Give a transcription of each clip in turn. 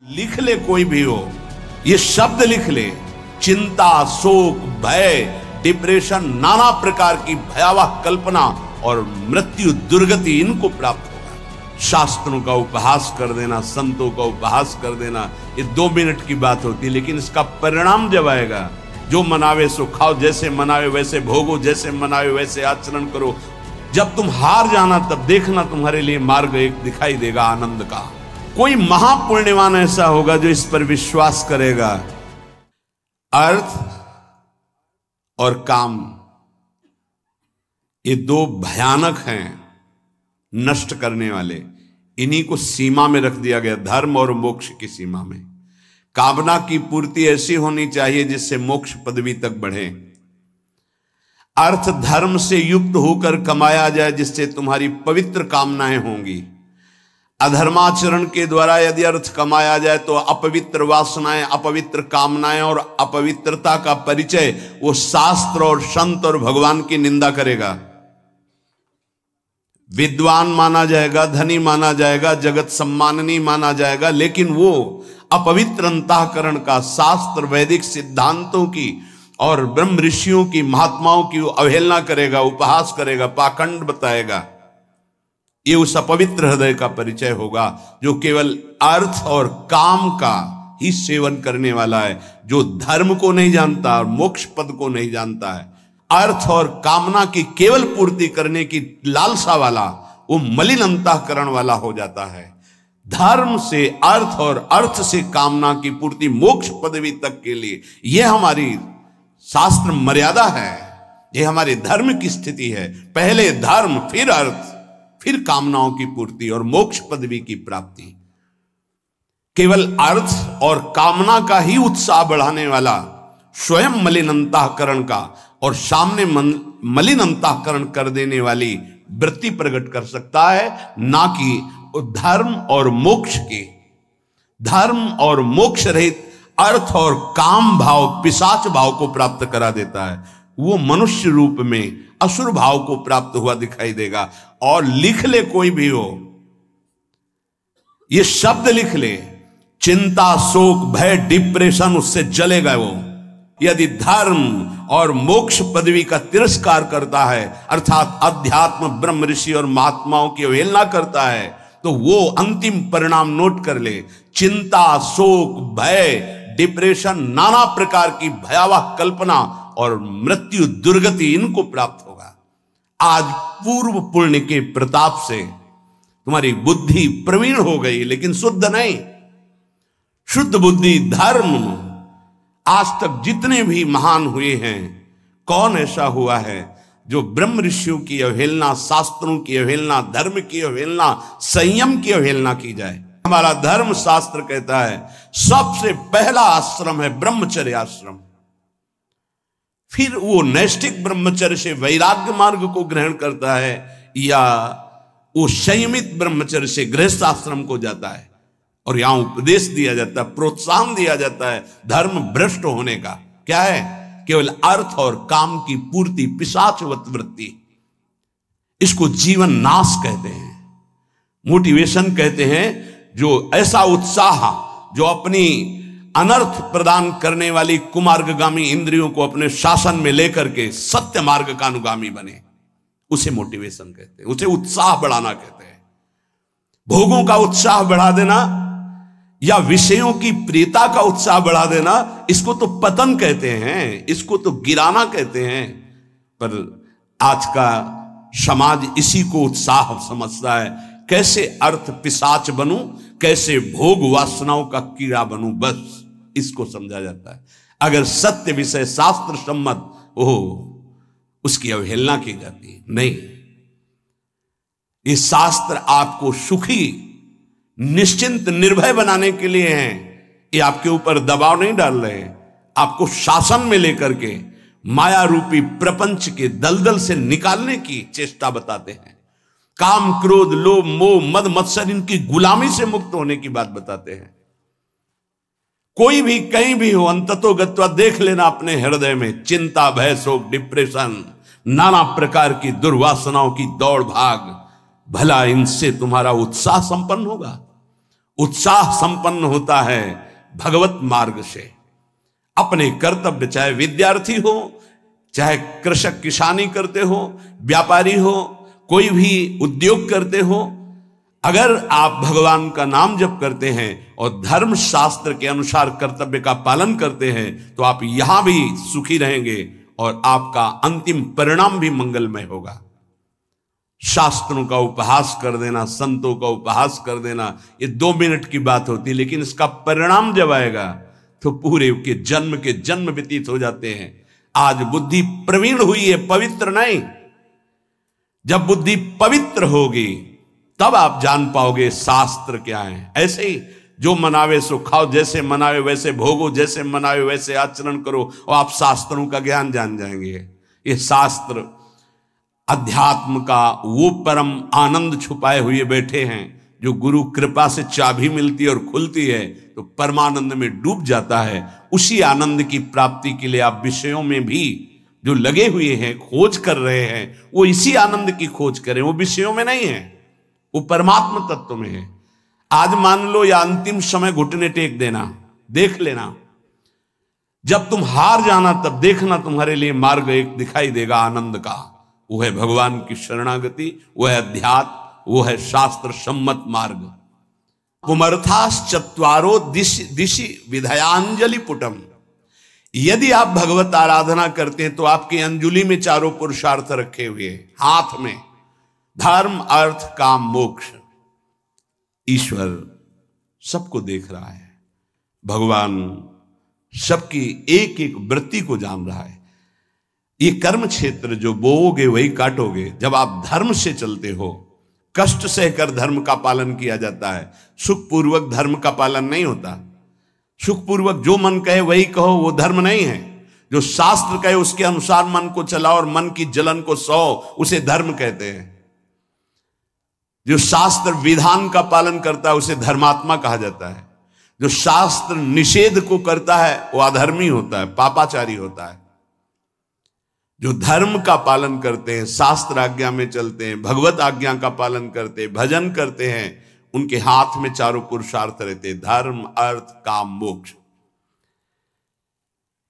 लिख ले, कोई भी हो, ये शब्द लिख ले। चिंता, शोक, भय, डिप्रेशन, नाना प्रकार की भयावह कल्पना और मृत्यु, दुर्गति, इनको प्राप्त होगा। शास्त्रों का उपहास कर देना, संतों का उपहास कर देना, ये 2 मिनट की बात होती है, लेकिन इसका परिणाम जब आएगा, जो मनावे सो खाओ, जैसे मनावे वैसे भोगो, जैसे मनावे वैसे आचरण करो। जब तुम हार जाना तब देखना तुम्हारे लिए मार्ग एक दिखाई देगा आनंद का। कोई महापुण्यवान ऐसा होगा जो इस पर विश्वास करेगा। अर्थ और काम, ये 2 भयानक हैं, नष्ट करने वाले। इन्हीं को सीमा में रख दिया गया, धर्म और मोक्ष की सीमा में। कामना की पूर्ति ऐसी होनी चाहिए जिससे मोक्ष पदवी तक बढ़े। अर्थ धर्म से युक्त होकर कमाया जाए, जिससे तुम्हारी पवित्र कामनाएं होंगी। अधर्माचरण के द्वारा यदि अर्थ कमाया जाए तो अपवित्र वासनाएं, अपवित्र कामनाएं और अपवित्रता का परिचय वो शास्त्र और संत और भगवान की निंदा करेगा। विद्वान माना जाएगा, धनी माना जाएगा, जगत सम्माननीय माना जाएगा, लेकिन वो अपवित्र अंतःकरण का, शास्त्र वैदिक सिद्धांतों की और ब्रह्म ऋषियों की, महात्माओं की अवहेलना करेगा, उपहास करेगा, पाखंड बताएगा। ये उस अपवित्र हृदय का परिचय होगा जो केवल अर्थ और काम का ही सेवन करने वाला है, जो धर्म को नहीं जानता और मोक्ष पद को नहीं जानता है। अर्थ और कामना की केवल पूर्ति करने की लालसा वाला, वो मलिन अंतःकरण वाला हो जाता है। धर्म से अर्थ और अर्थ से कामना की पूर्ति मोक्ष पदवी तक के लिए, यह हमारी शास्त्र मर्यादा है, यह हमारे धर्म की स्थिति है। पहले धर्म, फिर अर्थ, फिर कामनाओं की पूर्ति और मोक्ष पदवी की प्राप्ति। केवल अर्थ और कामना का ही उत्साह बढ़ाने वाला स्वयं मलिन अंतःकरण का और सामने मलिन अंतःकरण कर देने वाली वृत्ति प्रकट कर सकता है, ना कि धर्म और मोक्ष की। धर्म और मोक्ष रहित अर्थ और काम भाव, पिशाच भाव को प्राप्त करा देता है। वो मनुष्य रूप में असुर भाव को प्राप्त हुआ दिखाई देगा। और लिख ले, कोई भी हो, ये शब्द लिख ले। चिंता, शोक, भय, डिप्रेशन, उससे जलेगा वो। यदि धर्म और मोक्ष पदवी का तिरस्कार करता है, अर्थात अध्यात्म, ब्रह्म ऋषि और महात्माओं की अवहेलना करता है, तो वो अंतिम परिणाम नोट कर ले। चिंता, शोक, भय, डिप्रेशन, नाना प्रकार की भयावह कल्पना और मृत्यु, दुर्गति, इनको प्राप्त होगा। आज पूर्व पुण्य के प्रताप से तुम्हारी बुद्धि प्रवीण हो गई, लेकिन शुद्ध नहीं। शुद्ध बुद्धि, धर्म, आज तक जितने भी महान हुए हैं, कौन ऐसा हुआ है जो ब्रह्म ऋषियों की अवहेलना, शास्त्रों की अवहेलना, धर्म की अवहेलना, संयम की अवहेलना की जाए। हमारा धर्म शास्त्र कहता है सबसे पहला आश्रम है ब्रह्मचर्य आश्रम। फिर वो नैष्ठिक ब्रह्मचर्य से वैराग्य मार्ग को ग्रहण करता है, या वो संयमित ब्रह्मचर्य से गृहस्थ आश्रम को जाता है। और यहां उपदेश दिया जाता है, प्रोत्साहन दिया जाता है धर्म भ्रष्ट होने का। क्या है? केवल अर्थ और काम की पूर्ति, पिशाचवत वृत्ति। इसको जीवन नाश कहते हैं, मोटिवेशन कहते हैं। जो ऐसा उत्साह जो अपनी अनर्थ प्रदान करने वाली कुमार्गगामी इंद्रियों को अपने शासन में लेकर के सत्य मार्ग का अनुगामी बने, उसे मोटिवेशन कहते हैं, उसे उत्साह बढ़ाना कहते हैं। भोगों का उत्साह बढ़ा देना या विषयों की प्रियता का उत्साह बढ़ा देना, इसको तो पतन कहते हैं, इसको तो गिराना कहते हैं। पर आज का समाज इसी को उत्साह समझता है। कैसे अर्थ पिशाच बनूं, कैसे भोग वासनाओं का कीड़ा बनूं, बस इसको समझा जाता है। अगर सत्य विषय शास्त्र सम्मत हो, उसकी अवहेलना की जाती है। नहीं, ये शास्त्र आपको सुखी, निश्चिंत, निर्भय बनाने के लिए हैं। ये आपके ऊपर दबाव नहीं डाल रहे हैं, आपको शासन में लेकर के माया रूपी प्रपंच के दलदल से निकालने की चेष्टा बताते हैं। काम, क्रोध, लोभ, मोह, मद, मत्सर, इनकी गुलामी से मुक्त होने की बात बताते हैं। कोई भी कहीं भी हो, अंततोगत्वा देख लेना अपने हृदय में चिंता, भय, शोक, डिप्रेशन, नाना प्रकार की दुर्वासनाओं की दौड़ भाग, भला इनसे तुम्हारा उत्साह संपन्न होगा? उत्साह संपन्न होता है भगवत मार्ग से। अपने कर्तव्य, चाहे विद्यार्थी हो, चाहे कृषक किसानी करते हो, व्यापारी हो, कोई भी उद्योग करते हो, अगर आप भगवान का नाम जप करते हैं और धर्म शास्त्र के अनुसार कर्तव्य का पालन करते हैं तो आप यहां भी सुखी रहेंगे और आपका अंतिम परिणाम भी मंगलमय होगा। शास्त्रों का उपहास कर देना, संतों का उपहास कर देना, ये 2 मिनट की बात होती है, लेकिन इसका परिणाम जब आएगा तो पूरे के जन्म व्यतीत हो जाते हैं। आज बुद्धि प्रवीण हुई है, पवित्र नहीं। जब बुद्धि पवित्र होगी तब आप जान पाओगे शास्त्र क्या है। ऐसे ही जो मनावे सो खाओ, जैसे मनावे वैसे भोगो, जैसे मनावे वैसे आचरण करो और आप शास्त्रों का ज्ञान जान जाएंगे। ये शास्त्र अध्यात्म का वो परम आनंद छुपाए हुए बैठे हैं जो गुरु कृपा से चाबी मिलती है और खुलती है तो परमानंद में डूब जाता है। उसी आनंद की प्राप्ति के लिए आप विषयों में भी जो लगे हुए हैं, खोज कर रहे हैं, वो इसी आनंद की खोज करें। वो विषयों में नहीं है, वो परमात्मा तत्व में है। आज मान लो या अंतिम समय घुटने टेक देना, देख लेना, जब तुम हार जाना तब देखना तुम्हारे लिए मार्ग एक दिखाई देगा आनंद का। वो है भगवान की शरणागति, वो है अध्यात्म, वो है शास्त्र सम्मत मार्ग। पुमर्थाश्चत्वारो दिशि विधयांजलि पुटम। यदि आप भगवत आराधना करते हैं तो आपकी अंजुलि में 4 पुरुषार्थ रखे हुए हाथ में, धर्म अर्थ काम मोक्ष। ईश्वर सबको देख रहा है, भगवान सबकी एक एक वृत्ति को जान रहा है। ये कर्म क्षेत्र जो बोओगे वही काटोगे। जब आप धर्म से चलते हो, कष्ट सहकर धर्म का पालन किया जाता है, सुखपूर्वक धर्म का पालन नहीं होता। सुखपूर्वक जो मन कहे वही कहो, वो धर्म नहीं है। जो शास्त्र कहे उसके अनुसार मन को चलाओ और मन की जलन को सो, उसे धर्म कहते हैं। जो शास्त्र विधान का पालन करता है उसे धर्मात्मा कहा जाता है। जो शास्त्र निषेध को करता है वो अधर्मी होता है, पापाचारी होता है। जो धर्म का पालन करते हैं, शास्त्र आज्ञा में चलते हैं, भगवत आज्ञा का पालन करते हैं, भजन करते हैं, उनके हाथ में 4 पुरुषार्थ रहते हैं, धर्म अर्थ काम मोक्ष।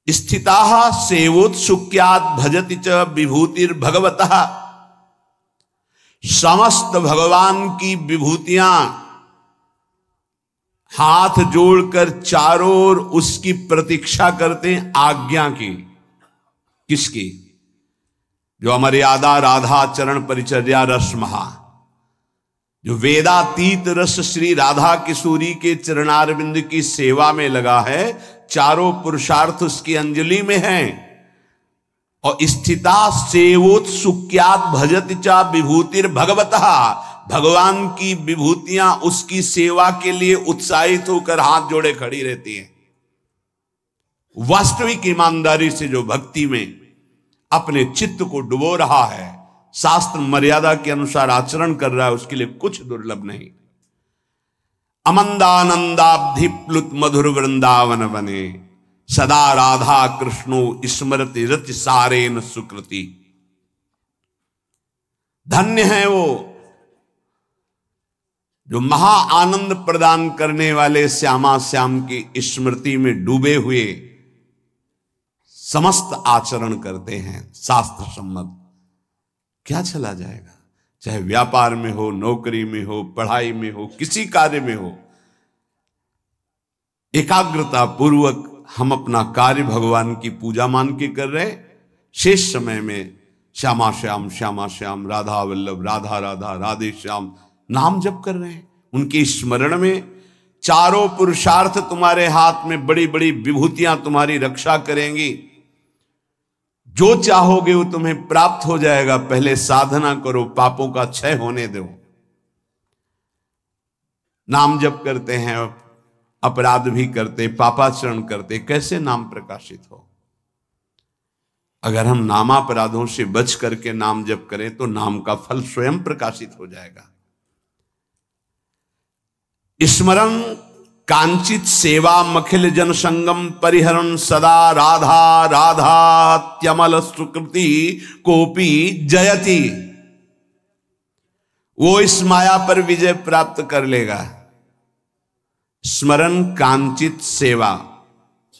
स्थिताः सेवोत्सुक्यात् भजति च विभूतिर्भगवतः। समस्त भगवान की विभूतियां हाथ जोड़कर चारों ओर उसकी प्रतीक्षा करते हैं, आज्ञा की। किसकी? जो अमर्यादा राधा चरण परिचर्या रस महा, जो वेदातीत रस श्री राधा किशोरी के चरणारविंद की सेवा में लगा है, 4 पुरुषार्थ उसकी अंजलि में हैं। और स्थिता सेवोत्सुक्यात् भजति च विभूतिर्भगवतः। भगवान की विभूतियां उसकी सेवा के लिए उत्साहित होकर हाथ जोड़े खड़ी रहती हैं। वास्तविक ईमानदारी से जो भक्ति में अपने चित्त को डुबो रहा है, शास्त्र मर्यादा के अनुसार आचरण कर रहा है, उसके लिए कुछ दुर्लभ नहीं। अमंदानंदाब्धि प्लुत मधुर वृंदावन बने, सदा राधा कृष्णो स्मृति रति सारेन सुकृति। धन्य है वो जो महा आनंद प्रदान करने वाले श्यामा श्याम की स्मृति में डूबे हुए समस्त आचरण करते हैं शास्त्र सम्मत। क्या चला जाएगा? चाहे व्यापार में हो, नौकरी में हो, पढ़ाई में हो, किसी कार्य में हो, एकाग्रता पूर्वक हम अपना कार्य भगवान की पूजा मान के कर रहे। शेष समय में श्यामा श्याम श्यामा श्याम, राधा वल्लभ राधा राधा, राधे श्याम नाम जप कर रहे हैं। उनके स्मरण में 4 पुरुषार्थ तुम्हारे हाथ में, बड़ी बड़ी विभूतियां तुम्हारी रक्षा करेंगी। जो चाहोगे वो तुम्हें प्राप्त हो जाएगा। पहले साधना करो, पापों का क्षय होने दो। नाम जप करते हैं, अपराध भी करते, पापाचरण करते, कैसे नाम प्रकाशित हो? अगर हम नामापराधों से बच करके नाम जप करें तो नाम का फल स्वयं प्रकाशित हो जाएगा। स्मरण कांचित सेवा मखिल जन संगम परिहरण, सदा राधा राधा त्यमल सुकृति कोपी जयति। वो इस माया पर विजय प्राप्त कर लेगा। स्मरण कांचित सेवा,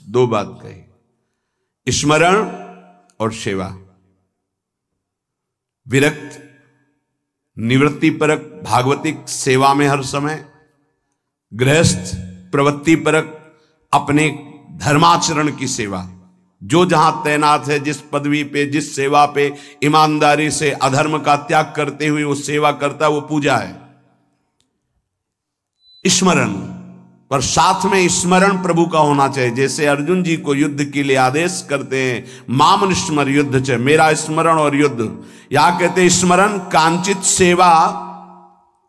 दो बात कही, स्मरण और सेवा। विरक्त, निवृत्ति परक, भागवतिक सेवा में हर समय, गृहस्थ प्रवृत्ति परक, अपने धर्माचरण की सेवा। जो जहां तैनात है, जिस पदवी पे, जिस सेवा पे, ईमानदारी से अधर्म का त्याग करते हुए वो सेवा करता है, वो पूजा है। स्मरण, पर साथ में स्मरण प्रभु का होना चाहिए। जैसे अर्जुन जी को युद्ध के लिए आदेश करते हैं, मामन स्मर युद्ध च, मेरा स्मरण और युद्ध। यहां कहते स्मरण कांचित सेवा,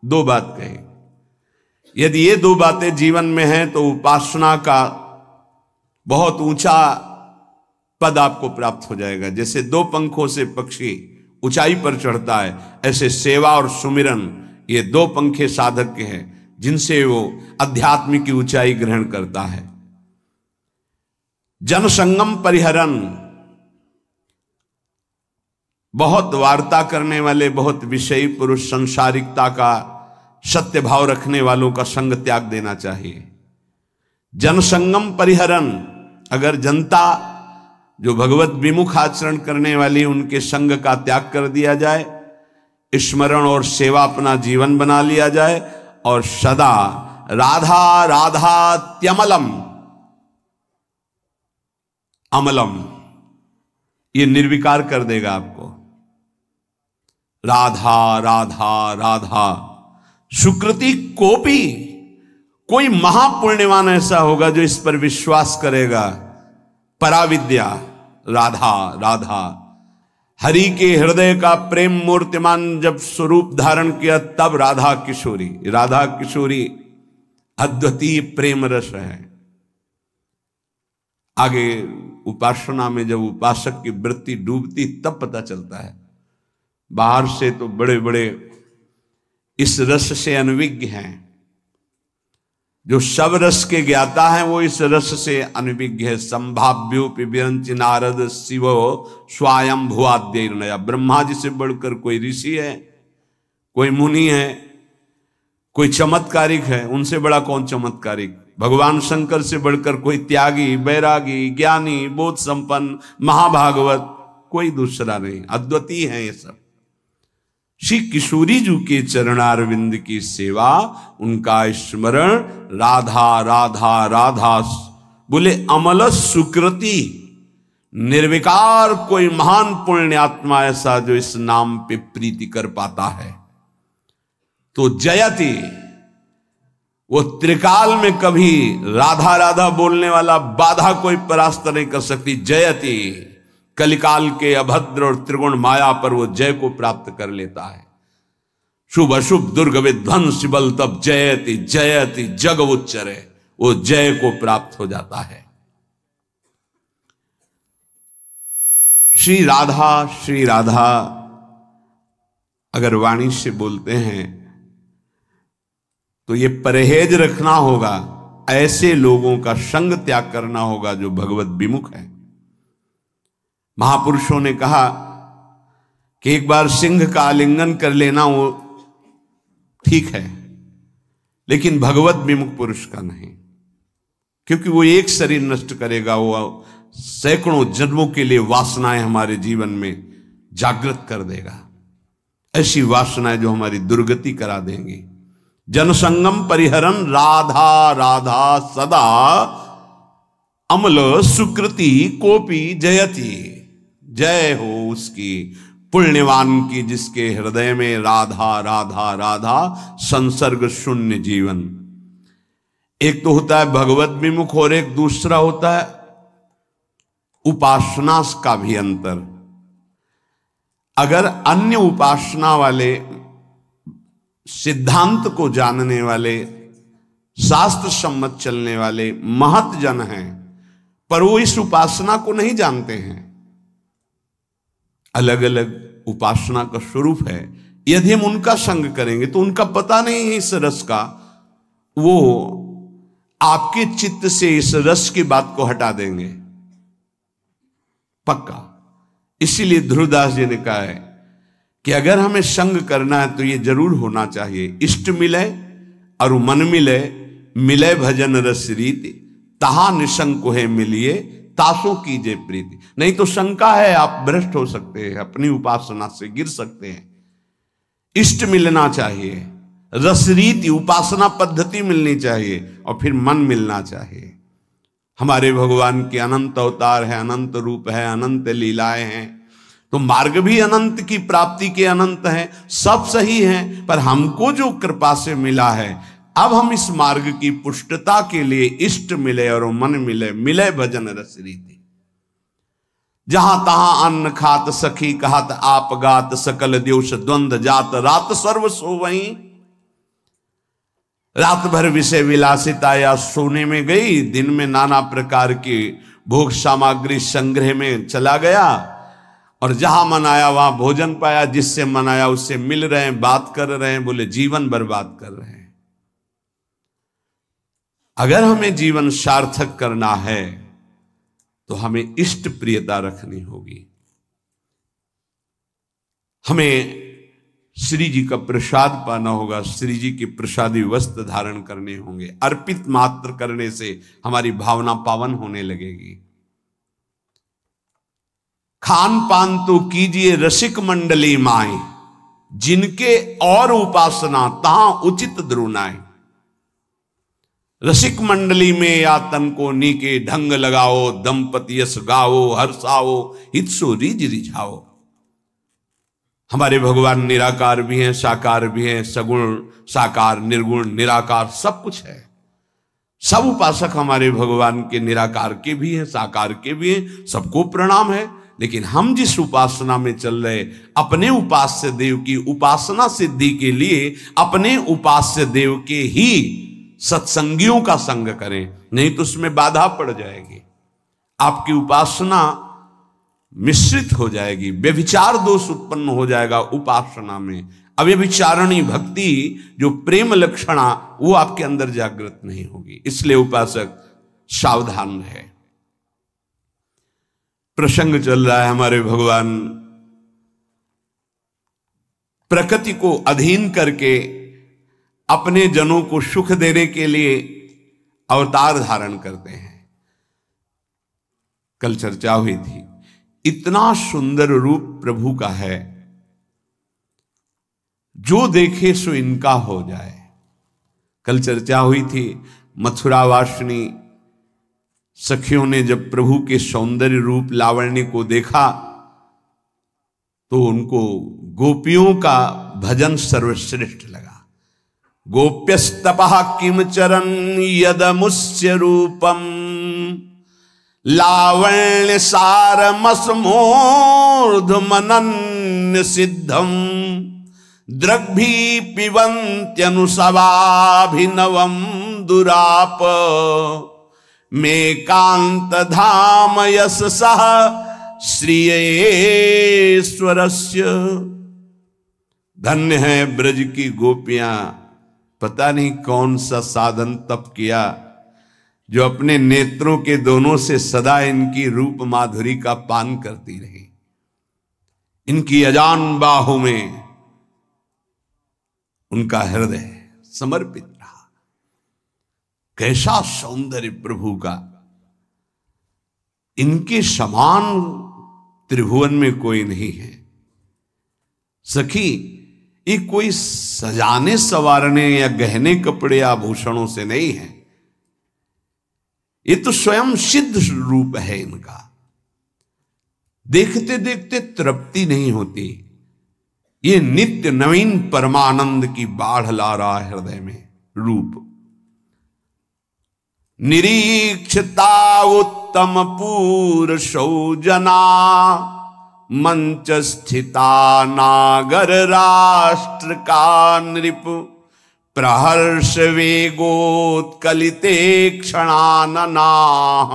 दो बात कही। यदि ये दो बातें जीवन में हैं तो उपासना का बहुत ऊंचा पद आपको प्राप्त हो जाएगा। जैसे दो पंखों से पक्षी ऊंचाई पर चढ़ता है, ऐसे सेवा और सुमिरन ये दो पंखे साधक के हैं जिनसे वो अध्यात्म की ऊंचाई ग्रहण करता है। जनसंगम परिहरन, बहुत वार्ता करने वाले, बहुत विषयी पुरुष, संसारिकता का सत्य भाव रखने वालों का संग त्याग देना चाहिए। जनसंगम परिहरन, अगर जनता जो भगवत विमुख आचरण करने वाली, उनके संग का त्याग कर दिया जाए, स्मरण और सेवा अपना जीवन बना लिया जाए, और सदा राधा राधा त्यमलम, अमलम, ये निर्विकार कर देगा आपको। राधा राधा राधा, सुकृति कोपी, कोई महापुण्यवान ऐसा होगा जो इस पर विश्वास करेगा। पराविद्या, राधा राधा, हरि के हृदय का प्रेम मूर्तिमान जब स्वरूप धारण किया, तब राधा किशोरी, राधा किशोरी अद्वितीय प्रेम रस है। आगे उपासना में जब उपासक की वृत्ति डूबती, तब पता चलता है। बाहर से तो बड़े बड़े इस रस से अनविज्ञ हैं, जो सब रस के ज्ञाता हैं वो इस रस से अनविज्ञ है। संभाव्योपि विरंच नारद शिव स्वयं भुआद्य, ब्रह्मा जी से बढ़कर कोई ऋषि है, कोई मुनि है, कोई चमत्कारिक है, उनसे बड़ा कौन चमत्कारिक? भगवान शंकर से बढ़कर कोई त्यागी, बैरागी, ज्ञानी, बोध संपन्न, महाभागवत कोई दूसरा नहीं, अद्वितीय है ये सब। श्री किशोरी जी के चरणारविंद की सेवा, उनका स्मरण, राधा राधा राधा, बोले अमल सुकृति, निर्विकार कोई महान पुण्य आत्मा ऐसा जो इस नाम पे प्रीति कर पाता है तो जयति, वो त्रिकाल में कभी राधा राधा बोलने वाला बाधा कोई परास्त नहीं कर सकती। जयति, कलिकाल के अभद्र और त्रिगुण माया पर वो जय को प्राप्त कर लेता है। शुभ अशुभ दुर्ग विध्वंस बल तब जयति जयति जग उच्चरे, वो जय को प्राप्त हो जाता है। श्री राधा अगर वाणी से बोलते हैं तो ये परहेज रखना होगा, ऐसे लोगों का संग त्याग करना होगा जो भगवत विमुख है। महापुरुषों ने कहा कि एक बार सिंह का आलिंगन कर लेना वो ठीक है, लेकिन भगवत विमुख पुरुष का नहीं, क्योंकि वो एक शरीर नष्ट करेगा, वो सैकड़ों जन्मों के लिए वासनाएं हमारे जीवन में जागृत कर देगा, ऐसी वासनाएं जो हमारी दुर्गति करा देंगी। जनसंगम परिहरन राधा राधा सदा अमल सुकृति कोपी जयति, जय हो उसकी पुण्यवान की जिसके हृदय में राधा राधा राधा संसर्ग शून्य जीवन। एक तो होता है भगवत विमुख और एक दूसरा होता है उपासना का भी अंतर। अगर अन्य उपासना वाले, सिद्धांत को जानने वाले, शास्त्र सम्मत चलने वाले महत जन हैं, पर वो इस उपासना को नहीं जानते हैं, अलग अलग उपासना का स्वरूप है, यदि हम उनका संग करेंगे तो उनका पता नहीं है इस रस का, वो आपके चित्त से इस रस की बात को हटा देंगे पक्का। इसीलिए ध्रुवदास जी ने कहा है कि अगर हमें संग करना है तो ये जरूर होना चाहिए, इष्ट मिले और मन मिले मिले भजन रस रीति, तहा निशंक है मिलिए, तासो कीजे प्रीति। नहीं तो शंका है, आप भ्रष्ट हो सकते हैं, अपनी उपासना से गिर सकते हैं। इष्ट मिलना चाहिए, रसरीति उपासना पद्धति मिलनी चाहिए, और फिर मन मिलना चाहिए। हमारे भगवान के अनंत अवतार है, अनंत रूप है, अनंत लीलाएं हैं, तो मार्ग भी अनंत की प्राप्ति के अनंत है, सब सही है। पर हमको जो कृपा से मिला है, अब हम इस मार्ग की पुष्टता के लिए इष्ट मिले और मन मिले, मिले भजन रस रीति। जहां तहां अन्न खात सखी कहत आप गात, सकल द्योष द्वंद जात रात सर्व सो वहीं। रात भर विषय विलासिता या सोने में गई, दिन में नाना प्रकार की भोग सामग्री संग्रह में चला गया, और जहां मन आया वहां भोजन पाया, जिससे मन आया उससे मिल रहे हैं, बात कर रहे हैं, बोले जीवन बर्बाद कर रहे हैं। अगर हमें जीवन सार्थक करना है तो हमें इष्ट प्रियता रखनी होगी। हमें श्री जी का प्रसाद पाना होगा, श्री जी की प्रसादी वस्त्र धारण करने होंगे। अर्पित मात्र करने से हमारी भावना पावन होने लगेगी। खान पान तो कीजिए रसिक मंडली माए, जिनके और उपासना तहां उचित द्रोणाए। रसिक मंडली में या तन को नीके ढंग लगाओ, दंपति यश गाओ, हर्षाओ हितसो रिज रिझाओ। हमारे भगवान निराकार भी हैं, साकार भी हैं, सगुण साकार निर्गुण निराकार सब कुछ है। सब उपासक हमारे भगवान के निराकार के भी हैं, साकार के भी हैं, सबको प्रणाम है। लेकिन हम जिस उपासना में चल रहे, अपने उपास्य देव की उपासना सिद्धि के लिए अपने उपास्य देव के ही सत्संगियों का संग करें, नहीं तो उसमें बाधा पड़ जाएगी, आपकी उपासना मिश्रित हो जाएगी, व्यभिचार दोष उत्पन्न हो जाएगा उपासना में। अव्यभिचारणी भक्ति जो प्रेम लक्षणा, वो आपके अंदर जागृत नहीं होगी। इसलिए उपासक सावधान रहे। प्रसंग चल रहा है, हमारे भगवान प्रकृति को अधीन करके अपने जनों को सुख देने के लिए अवतार धारण करते हैं। कल चर्चा हुई थी, इतना सुंदर रूप प्रभु का है, जो देखे सो इनका हो जाए। कल चर्चा हुई थी, मथुरावासिनी सखियों ने जब प्रभु के सौंदर्य रूप लावण्य को देखा तो उनको गोपियों का भजन सर्वश्रेष्ठ लगा। गोप्यस्तपः किम चरन यदमुस्य रूपम, लावण्य सारमसमूर्धमनन्य सिद्धम, द्रग्भी पिबन्त्यनुसवाभिनवम दुराप, में कांत धाम यस सह श्रीयेश्वरस्य। धन्य है ब्रज की गोपियां, पता नहीं कौन सा साधन तप किया, जो अपने नेत्रों के दोनों से सदा इनकी रूप माधुरी का पान करती रही। इनकी अजान बाहों में उनका हृदय समर्पित रहा। कैसा सौंदर्य प्रभु का, इनके समान त्रिभुवन में कोई नहीं है। सखी, ये कोई सजाने संवारने या गहने कपड़े आभूषणों से नहीं है, ये तो स्वयं सिद्ध रूप है इनका। देखते देखते तृप्ति नहीं होती, ये नित्य नवीन परमानंद की बाढ़ ला रहा है हृदय में रूप। निरीक्षता उत्तम पुरुषौ जना, मंच स्थिता नागर राष्ट्र का नृप, प्रहर्ष वेगोत्कलिते क्षणाननाः,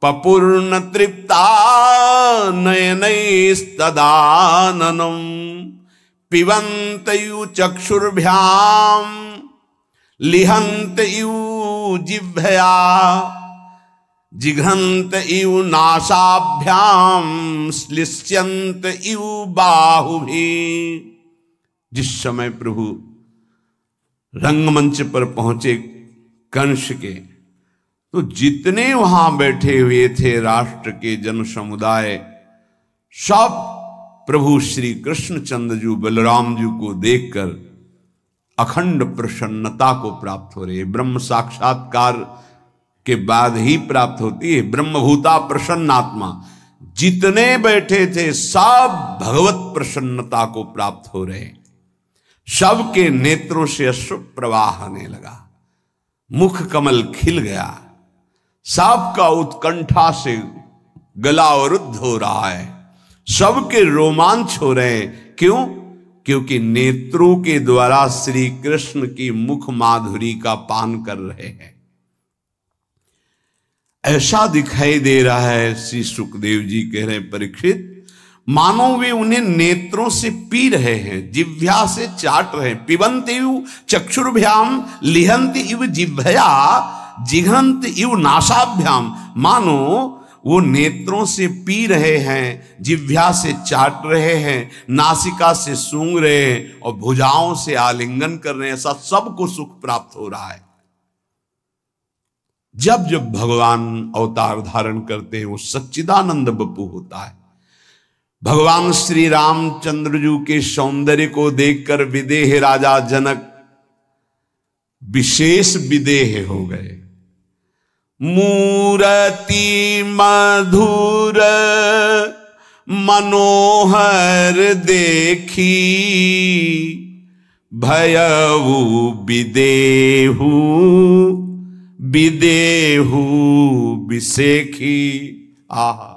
पपूर्ण तृप्ता नयनैस्तदाननम्, पिबन्त इव चक्षुर्भ्यां लिहन्त इव जिह्वया, जिघ्रन्त इव नासाभ्याम श्लिष्यन्त इव बाहुभिः। जिस समय प्रभु रंगमंच पर पहुंचे, कंस के। तो जितने वहां बैठे हुए थे राष्ट्र के जन समुदाय, सब प्रभु श्री कृष्णचंद्र जी बलराम जी को देखकर अखंड प्रसन्नता को प्राप्त हो रही है। ब्रह्म साक्षात्कार के बाद ही प्राप्त होती है ब्रह्मभूता प्रसन्नात्मा। जितने बैठे थे सब भगवत प्रसन्नता को प्राप्त हो रहे। सबके नेत्रों से अश्रु प्रवाह आने लगा, मुख कमल खिल गया, सबका उत्कंठा से गला अवरुद्ध हो रहा है, सबके रोमांच हो रहे हैं। क्यों? क्योंकि नेत्रों के द्वारा श्री कृष्ण की मुख माधुरी का पान कर रहे हैं। ऐसा दिखाई दे रहा है, श्री सुखदेव जी कह रहे हैं, परीक्षित मानो वे उन्हें नेत्रों से पी रहे हैं, जिह्वा से चाट रहे हैं। पिबंत इव चक्षुर्भ्याम लिहंत इव जिह्वया जिघ्रंत इव नासाभ्याम। मानो वो नेत्रों से पी रहे हैं, जिह्वा से चाट रहे हैं, नासिका से सूंघ रहे हैं और भुजाओं से आलिंगन कर रहे हैं। ऐसा सबको सुख प्राप्त हो रहा है। जब जब भगवान अवतार धारण करते हैं वो सच्चिदानंद बपू होता है। भगवान श्री रामचंद्र जी के सौंदर्य को देखकर विदेह राजा जनक विशेष विदेह हो गए। मूरति मधुर मनोहर देखी, भयउ विदेहु विदेहु विसेखी। आहा,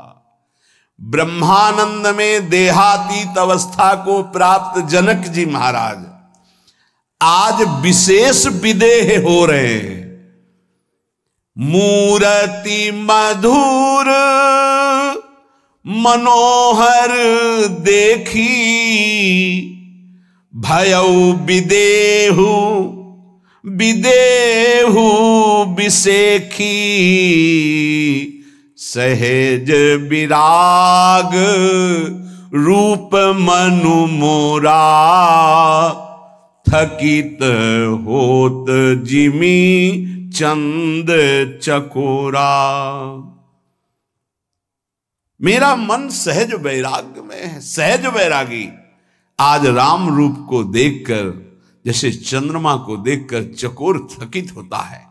ब्रह्मानंद में देहातीत अवस्था को प्राप्त जनक जी महाराज आज विशेष विदेह हो रहे हैं। मूरति मधुर मनोहर देखी, भयउ विदेहु विदेहु विसेखी। सहज विराग रूप मनु मोरा, थकित होत जिमी चंद चकोरा। मेरा मन सहज वैराग्य में है, सहज वैरागी। आज राम रूप को देखकर जैसे चंद्रमा को देखकर चकोर थकित होता है,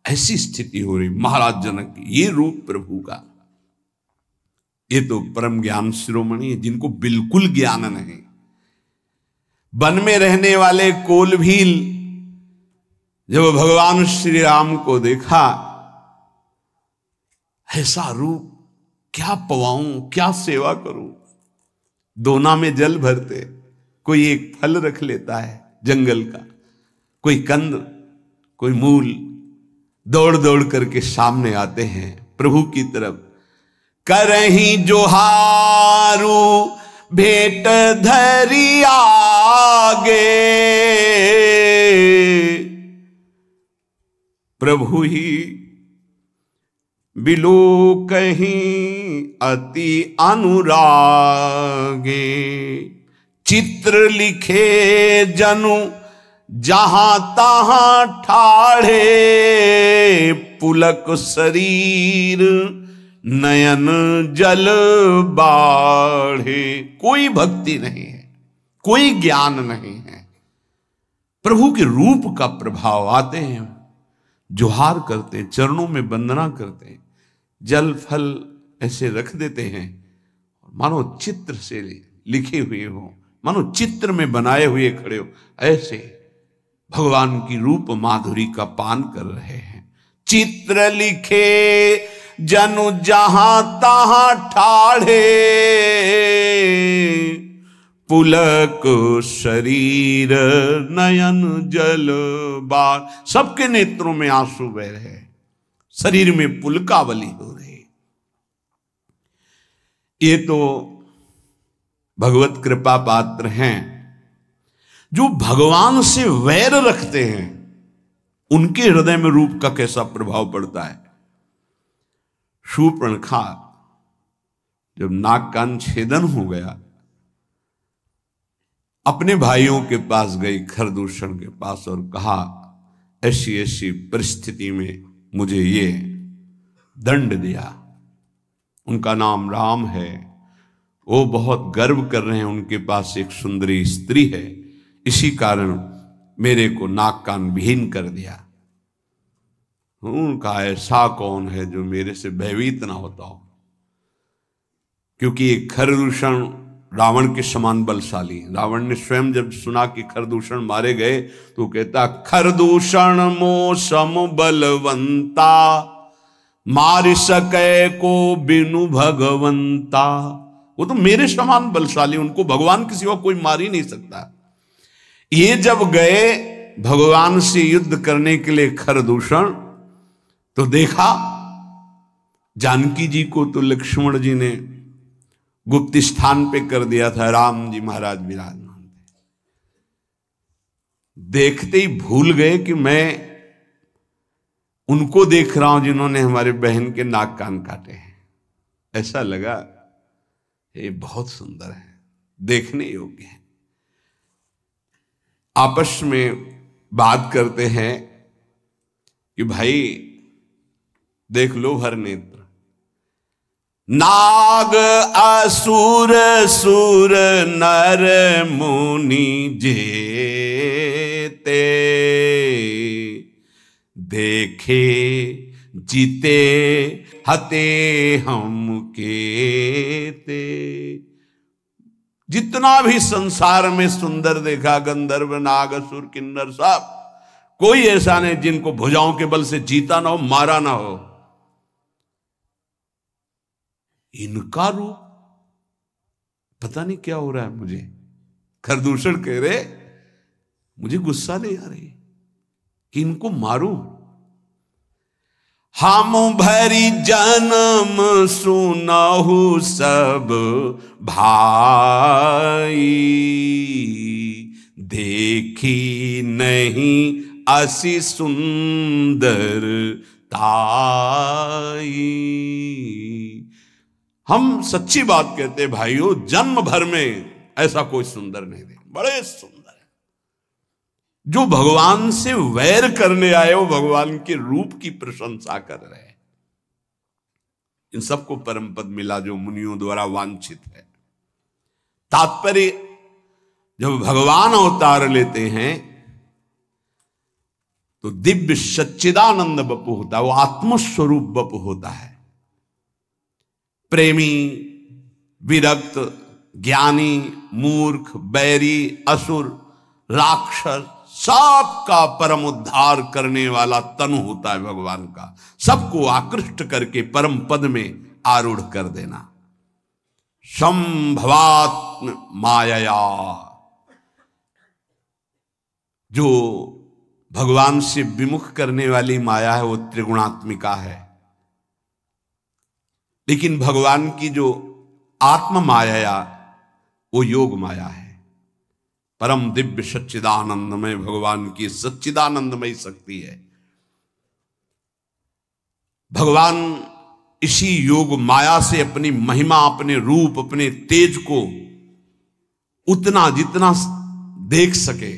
ऐसी स्थिति हो रही महाराज जनक की। ये रूप प्रभु का, ये तो परम ज्ञान शिरोमणि है, जिनको बिल्कुल ज्ञान नहीं। वन में रहने वाले कोल भील जब भगवान श्री राम को देखा, ऐसा रूप क्या पवाऊं, क्या सेवा करूं। दोना में जल भरते, कोई एक फल रख लेता है जंगल का, कोई कंद, कोई मूल, दौड़ दौड़ करके सामने आते हैं प्रभु की तरफ। करही जोहारू भेंट धरी आगे, प्रभु ही बिलो कहीं अति अनुरागे। चित्र लिखे जनु जहां तहां ठाढ़े, पुलक शरीर नयन जल बाढ़े। कोई भक्ति नहीं है, कोई ज्ञान नहीं है। प्रभु के रूप का प्रभाव आते हैं, जोहार करते हैं, चरणों में वंदना करते हैं, जल फल ऐसे रख देते हैं, मानो चित्र से लिखे हुए हो, मानो चित्र में बनाए हुए खड़े हो, ऐसे भगवान की रूप माधुरी का पान कर रहे हैं। चित्र लिखे जनु जहां तहां ठाढ़े, पुलक शरीर नयन जल बार। सबके नेत्रों में आंसू बह रहे, शरीर में पुलकावली हो रही। ये तो भगवत कृपा पात्र हैं जो भगवान से वैर रखते हैं। उनके हृदय में रूप का कैसा प्रभाव पड़ता है। शूर्पणखा जब नाक कान छेदन हो गया, अपने भाइयों के पास गई, खरदूषण के पास, और कहा ऐसी ऐसी परिस्थिति में मुझे ये दंड दिया। उनका नाम राम है। वो बहुत गर्व कर रहे हैं, उनके पास एक सुंदरी स्त्री है, इसी कारण मेरे को नाक कान विहीन कर दिया। उनका ऐसा कौन है जो मेरे से भयभीत ना होता हो, क्योंकि खरदूषण रावण के समान बलशाली। रावण ने स्वयं जब सुना कि खरदूषण मारे गए तो कहता, खरदूषण मो सम बलवंता, मार सके को बिनु भगवंता। वो तो मेरे समान बलशाली, उनको भगवान के सिवा कोई मार ही नहीं सकता। ये जब गए भगवान से युद्ध करने के लिए खरदूषण, तो देखा जानकी जी को तो लक्ष्मण जी ने गुप्त स्थान पे कर दिया था, राम जी महाराज विराजमान थे। देखते ही भूल गए कि मैं उनको देख रहा हूं जिन्होंने हमारे बहन के नाक कान काटे हैं। ऐसा लगा ये बहुत सुंदर है, देखने योग्य है। आपस में बात करते हैं कि भाई देख लो हर नेत्र, नाग असुर सुर नर मुनि जेते, देखे जीते हते हम केते। जितना भी संसार में सुंदर देखा, गंधर्व नाग असुर किन्नर सब, कोई ऐसा नहीं जिनको भुजाओं के बल से जीता ना हो, मारा ना हो। इनका रूप पता नहीं क्या हो रहा है मुझे। खरदूषण कह रहे मुझे गुस्सा नहीं आ रही कि इनको मारूं। हम भरी जन्म सुनहु सब भाई, देखी नहीं असी सुंदर ताई। हम सच्ची बात कहते भाइयों, जन्म भर में ऐसा कोई सुंदर नहीं देखे, बड़े सुंदर है। जो भगवान से वैर करने आए वो भगवान के रूप की प्रशंसा कर रहे हैं। इन सबको परम पद मिला जो मुनियों द्वारा वांछित है। तात्पर्य, जब भगवान अवतार लेते हैं तो दिव्य सच्चिदानंद बपु होता है, वो आत्मस्वरूप बपु होता है। प्रेमी, विरक्त, ज्ञानी, मूर्ख, बैरी, असुर, राक्षस, सबका परम उद्धार करने वाला तनु होता है भगवान का। सबको आकृष्ट करके परम पद में आरूढ़ कर देना। संभवात्म माया, जो भगवान से विमुख करने वाली माया है वो त्रिगुणात्मिका है। लेकिन भगवान की जो आत्म माया वो योग माया है। परम दिव्य सच्चिदानंदमय भगवान की सच्चिदानंदमय शक्ति है। भगवान इसी योग माया से अपनी महिमा, अपने रूप, अपने तेज को उतना जितना देख सके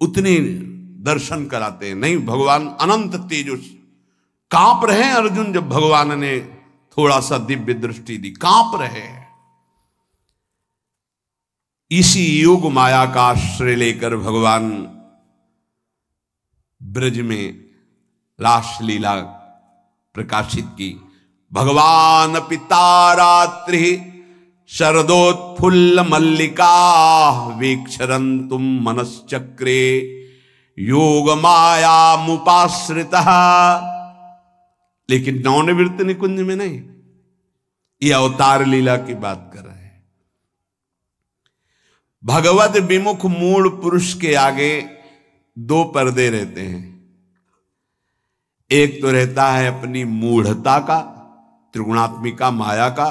उतने दर्शन कराते हैं। नहीं, भगवान अनंत तेजस, कांप रहे हैं अर्जुन जब भगवान ने थोड़ा सा दिव्य दृष्टि दी, कांप रहे। इसी योग माया का आश्रय लेकर भगवान ब्रज में रासलीला प्रकाशित की। भगवान पिता रात्रि शरदोत्फुल्ल मल्लिका, वीक्षरंतुम मनश्चक्रे योग माया मुपाश्रितः। लेकिन नवनिवृत्त निकुंज में नहीं, ये अवतार लीला की बात कर रहे हैं। भगवत विमुख मूढ़ पुरुष के आगे दो पर्दे रहते हैं। एक तो रहता है अपनी मूढ़ता का, त्रिगुणात्मिका माया का,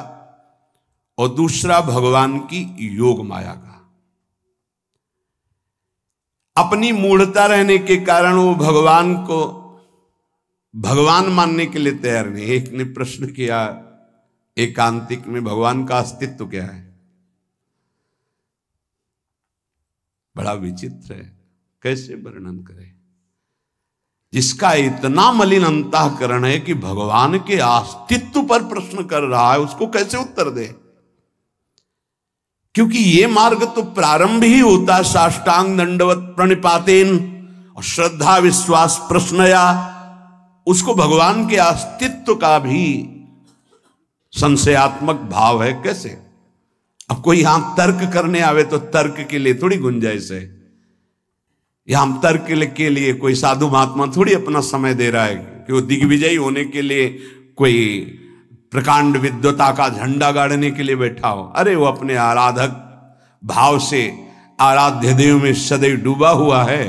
और दूसरा भगवान की योग माया का। अपनी मूढ़ता रहने के कारण वो भगवान को भगवान मानने के लिए तैयार नहीं। एक ने प्रश्न किया एकांतिक में, भगवान का अस्तित्व क्या है? बड़ा विचित्र है, कैसे वर्णन करें। जिसका इतना मलिन अंतःकरण है कि भगवान के अस्तित्व पर प्रश्न कर रहा है, उसको कैसे उत्तर दे? क्योंकि ये मार्ग तो प्रारंभ ही होता है साष्टांग दंडवत प्रणिपातेन और श्रद्धा विश्वास प्रश्नया। उसको भगवान के अस्तित्व का भी संशयात्मक भाव है। कैसे? अब कोई यहां तर्क करने आवे तो तर्क के लिए थोड़ी गुंजाइश है। यहां तर्क के लिए कोई साधु महात्मा थोड़ी अपना समय दे रहा है कि वो दिग्विजयी होने के लिए कोई प्रकांड विद्वता का झंडा गाड़ने के लिए बैठा हो। अरे वो अपने आराधक भाव से आराध्य देव में सदैव डूबा हुआ है,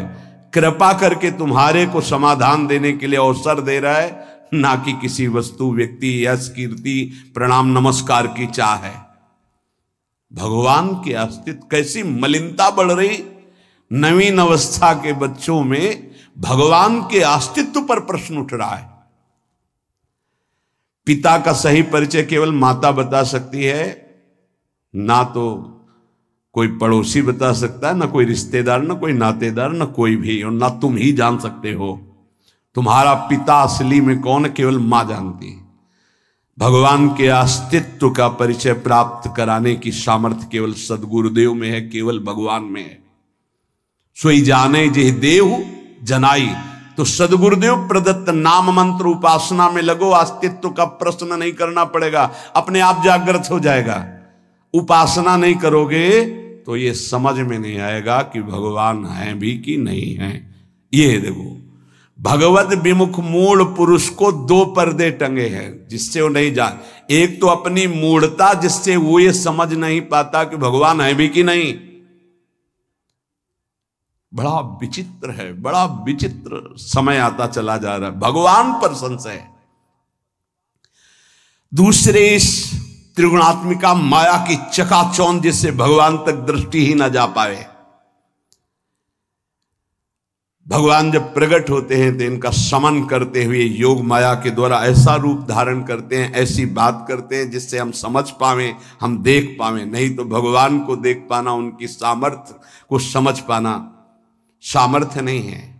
कृपा करके तुम्हारे को समाधान देने के लिए अवसर दे रहा है, ना कि किसी वस्तु व्यक्ति यश कीर्ति प्रणाम नमस्कार की चाह है। भगवान के अस्तित्व, कैसी मलिनता बढ़ रही नवीन अवस्था के बच्चों में, भगवान के अस्तित्व पर प्रश्न उठ रहा है। पिता का सही परिचय केवल माता बता सकती है, ना तो कोई पड़ोसी बता सकता है, ना कोई रिश्तेदार, ना कोई नातेदार, ना कोई भी, और ना तुम ही जान सकते हो तुम्हारा पिता असली में कौन, केवल मां जानती है। भगवान के अस्तित्व का परिचय प्राप्त कराने की सामर्थ्य केवल सदगुरुदेव में है, केवल भगवान में है। सोई जाने जे देव जनाई। तो सदगुरुदेव प्रदत्त नाम मंत्र उपासना में लगो, अस्तित्व का प्रश्न नहीं करना पड़ेगा, अपने आप जागृत हो जाएगा। उपासना नहीं करोगे तो ये समझ में नहीं आएगा कि भगवान है भी कि नहीं है। ये देखो, भगवत विमुख मूढ़ पुरुष को दो पर्दे टंगे हैं जिससे वो नहीं जान। एक तो अपनी मूढ़ता, जिससे वो ये समझ नहीं पाता कि भगवान है भी कि नहीं। बड़ा विचित्र है, बड़ा विचित्र समय आता चला जा रहा है, भगवान पर संशय। दूसरे इस त्रिगुणात्मिका माया की चकाचौंध, जिससे भगवान तक दृष्टि ही ना जा पाए। भगवान जब प्रकट होते हैं तो इनका समन करते हुए योग माया के द्वारा ऐसा रूप धारण करते हैं, ऐसी बात करते हैं जिससे हम समझ पावें, हम देख पावें। नहीं तो भगवान को देख पाना, उनकी सामर्थ्य को समझ पाना सामर्थ्य नहीं है।